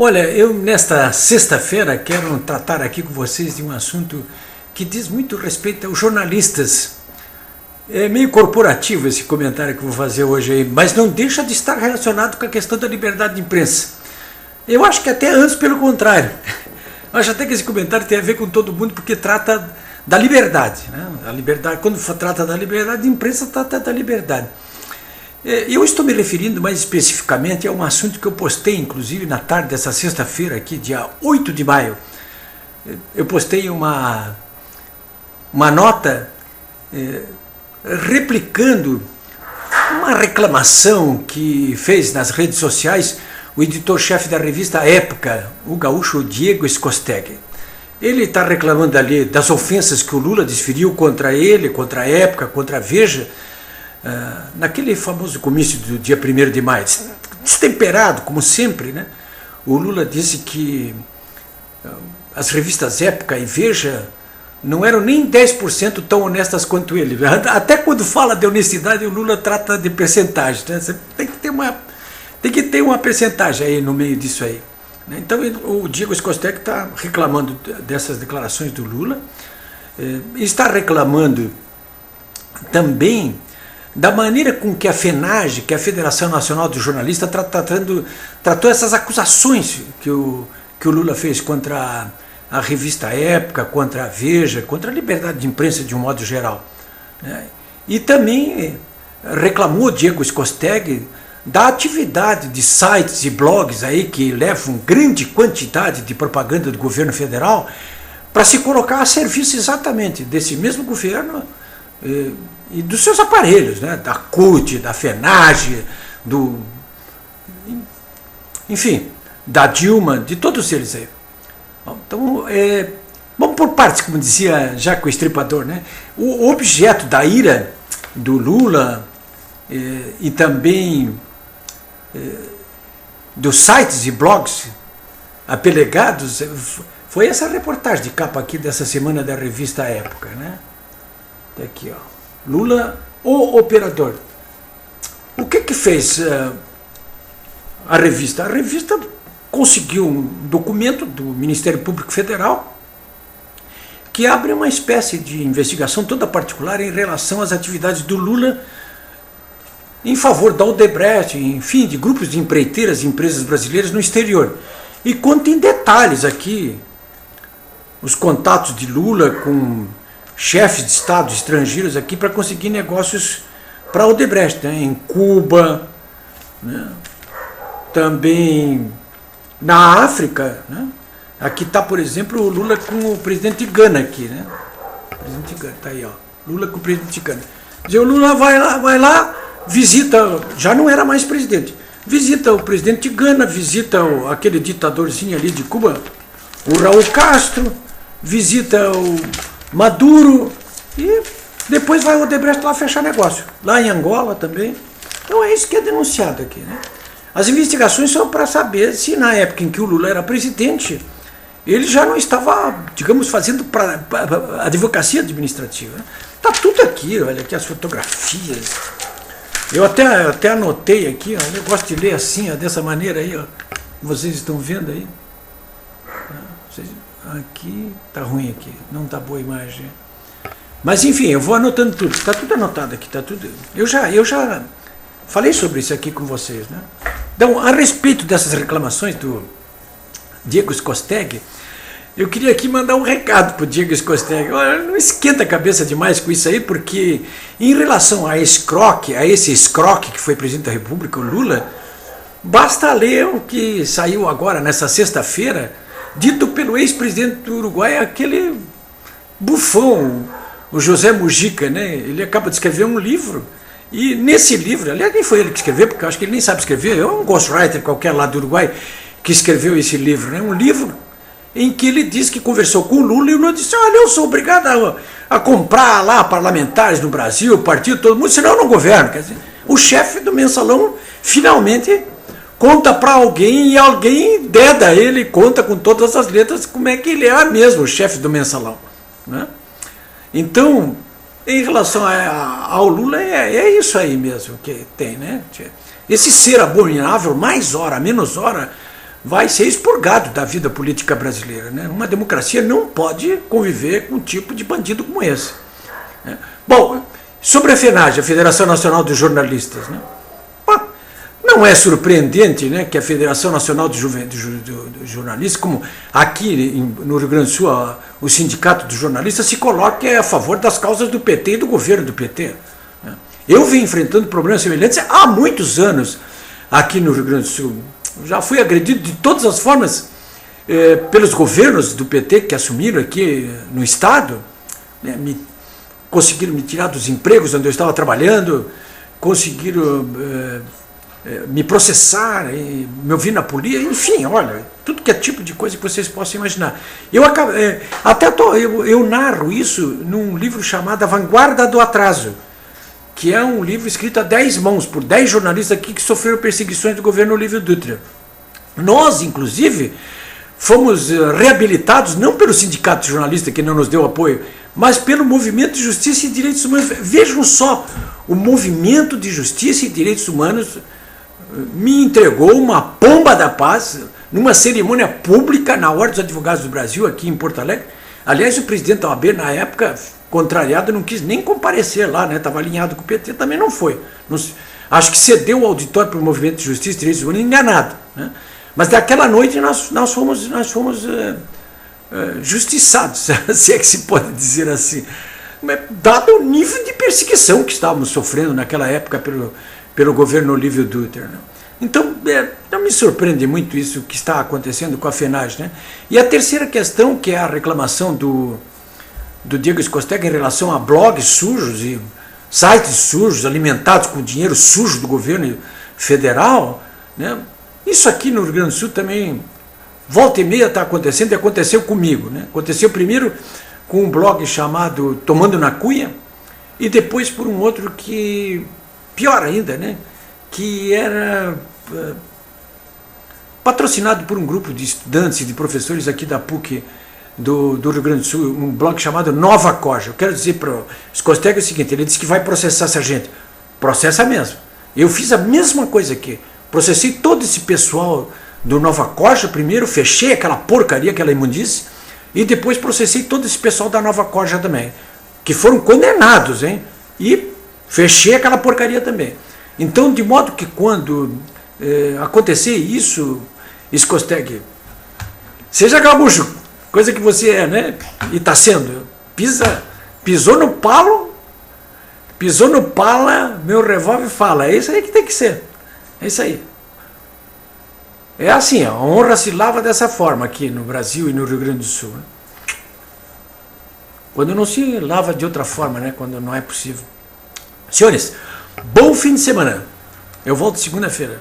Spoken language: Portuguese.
Olha, eu nesta sexta-feira quero tratar aqui com vocês de um assunto que diz muito respeito aos jornalistas. É meio corporativo esse comentário que eu vou fazer hoje aí, mas não deixa de estar relacionado com a questão da liberdade de imprensa. Eu acho que até antes pelo contrário. Eu acho até que esse comentário tem a ver com todo mundo porque trata da liberdade, né? A liberdade, quando trata da liberdade de imprensa, trata da liberdade. Eu estou me referindo mais especificamente a um assunto que eu postei, inclusive, na tarde dessa sexta-feira, aqui, dia 8 de maio. Eu postei uma nota replicando uma reclamação que fez nas redes sociais o editor-chefe da revista Época, o gaúcho Diego Scosteg. Ele está reclamando ali das ofensas que o Lula desferiu contra ele, contra a Época, contra a Veja, naquele famoso comício do dia 1º de maio, destemperado, como sempre, né? O Lula disse que as revistas Época e Veja não eram nem 10% tão honestas quanto ele. Até quando fala de honestidade, o Lula trata de percentagem, né? Você tem que ter uma percentagem aí no meio disso aí. Então o Diego Scosteg está reclamando dessas declarações do Lula, está reclamando também da maneira com que a FENAGE, que é a Federação Nacional dos Jornalistas, tratou essas acusações que o Lula fez contra a revista Época, contra a Veja, contra a liberdade de imprensa de um modo geral, né? E também reclamou Diego Scosteg da atividade de sites e blogs aí que levam grande quantidade de propaganda do governo federal para se colocar a serviço exatamente desse mesmo governo e dos seus aparelhos, né? Da CUT, da FENAGE, enfim, da Dilma, de todos eles aí. Então, vamos por partes, como dizia Jaco Estripador, né? O objeto da ira do Lula e também dos sites e blogs apelegados foi essa reportagem de capa aqui dessa semana da revista Época, né? Tá aqui, ó. Lula, o operador. O que fez a revista? A revista conseguiu um documento do Ministério Público Federal que abre uma espécie de investigação toda particular em relação às atividades do Lula em favor da Odebrecht, enfim, de grupos de empreiteiras e empresas brasileiras no exterior. E conta em detalhes aqui os contatos de Lula com chefes de Estado estrangeiros aqui para conseguir negócios para a Odebrecht, né? Em Cuba, né? Também na África, né? Aqui está, por exemplo, o Lula com o presidente de Gana aqui, né? O presidente de Gana, está aí, ó. Lula com o presidente de Gana. Quer dizer, o Lula vai lá, visita, já não era mais presidente, visita o presidente de Gana, visita aquele ditadorzinho ali de Cuba, o Raul Castro, visita o Maduro e depois vai o Odebrecht lá fechar negócio, lá em Angola também. Então é isso que é denunciado aqui, né? As investigações são para saber se na época em que o Lula era presidente, ele já não estava, digamos, fazendo para advocacia administrativa. Está tudo aqui, olha aqui as fotografias. Eu até anotei aqui, ó, eu gosto de ler assim, ó, dessa maneira aí, ó. Vocês estão vendo aí? Aqui, tá ruim aqui, não tá boa a imagem. Mas enfim, eu vou anotando tudo, está tudo anotado aqui, tá tudo. Eu já falei sobre isso aqui com vocês, né? Então, a respeito dessas reclamações do Diego Scosteg, eu queria aqui mandar um recado para o Diego Scosteg. Olha, não esquenta a cabeça demais com isso aí, porque em relação a esse escroque que foi presidente da República, o Lula, basta ler o que saiu agora, nessa sexta-feira, dito pelo ex-presidente do Uruguai, aquele bufão, o José Mujica, né? Ele acaba de escrever um livro, e nesse livro, aliás, nem foi ele que escreveu, porque eu acho que ele nem sabe escrever, é um ghostwriter qualquer lá do Uruguai que escreveu esse livro, né? Um livro em que ele diz que conversou com o Lula e o Lula disse: olha, eu sou obrigado a comprar lá parlamentares no Brasil, partido, todo mundo, senão eu não governo. Quer dizer, o chefe do mensalão finalmente conta para alguém e alguém deda ele, conta com todas as letras como é que ele é mesmo, o chefe do mensalão, né? Então, em relação ao Lula, é isso aí mesmo que tem, né? Esse ser abominável, mais hora, menos hora, vai ser expurgado da vida política brasileira, né? Uma democracia não pode conviver com um tipo de bandido como esse, né? Bom, sobre a FENAGE, a Federação Nacional dos Jornalistas, né? Não é surpreendente, né, que a Federação Nacional dos Jornalistas, como aqui no Rio Grande do Sul, o Sindicato dos Jornalistas, se coloque a favor das causas do PT e do governo do PT. Né? Eu venho enfrentando problemas semelhantes há muitos anos aqui no Rio Grande do Sul. Já fui agredido de todas as formas pelos governos do PT que assumiram aqui no Estado, né, conseguiram me tirar dos empregos onde eu estava trabalhando, conseguiram me processar, me ouvir na polícia, enfim, olha, tudo que é tipo de coisa que vocês possam imaginar. Eu narro isso num livro chamado A Vanguarda do Atraso, que é um livro escrito a 10 mãos, por 10 jornalistas aqui que sofreram perseguições do governo Olívio Dutra. Nós, inclusive, fomos reabilitados, não pelo Sindicato de Jornalistas, que não nos deu apoio, mas pelo Movimento de Justiça e Direitos Humanos. Vejam só, o Movimento de Justiça e Direitos Humanos me entregou uma pomba da paz numa cerimônia pública na Ordem dos Advogados do Brasil, aqui em Porto Alegre. Aliás, o presidente da OAB, na época, contrariado, não quis nem comparecer lá, né? Estava alinhado com o PT, também não foi. Acho que cedeu o auditório para o Movimento de Justiça e Direitos Humanos, enganado, né? Mas daquela noite nós fomos justiçados, se é que se pode dizer assim, dado o nível de perseguição que estávamos sofrendo naquela época pelo governo Olívio Dutra, né? Então, não me surpreende muito isso que está acontecendo com a FENAGE, né? E a terceira questão, que é a reclamação do Diego Scosteg em relação a blogs sujos e sites sujos, alimentados com dinheiro sujo do governo federal, né? Isso aqui no Rio Grande do Sul também, volta e meia está acontecendo, e aconteceu comigo, né? Aconteceu primeiro com um blog chamado Tomando na Cuia, e depois por um outro que, pior ainda, né? Que era patrocinado por um grupo de estudantes e de professores aqui da PUC do Rio Grande do Sul, um blog chamado Nova Corja. Eu quero dizer para o Scosteg o seguinte: ele disse que vai processar essa gente. Processa mesmo. Eu fiz a mesma coisa aqui. Processei todo esse pessoal do Nova Corja primeiro, fechei aquela porcaria, aquela imundice, e depois processei todo esse pessoal da Nova Corja também, que foram condenados, hein? E fechei aquela porcaria também. Então, de modo que quando acontecer isso, Scosteg, seja gaúcho, coisa que você é, né? E está sendo, pisou no palo, meu revólver fala, é isso aí que tem que ser. É isso aí. É assim, a honra se lava dessa forma aqui no Brasil e no Rio Grande do Sul, né? Quando não se lava de outra forma, né? Quando não é possível. Senhores, bom fim de semana. Eu volto segunda-feira.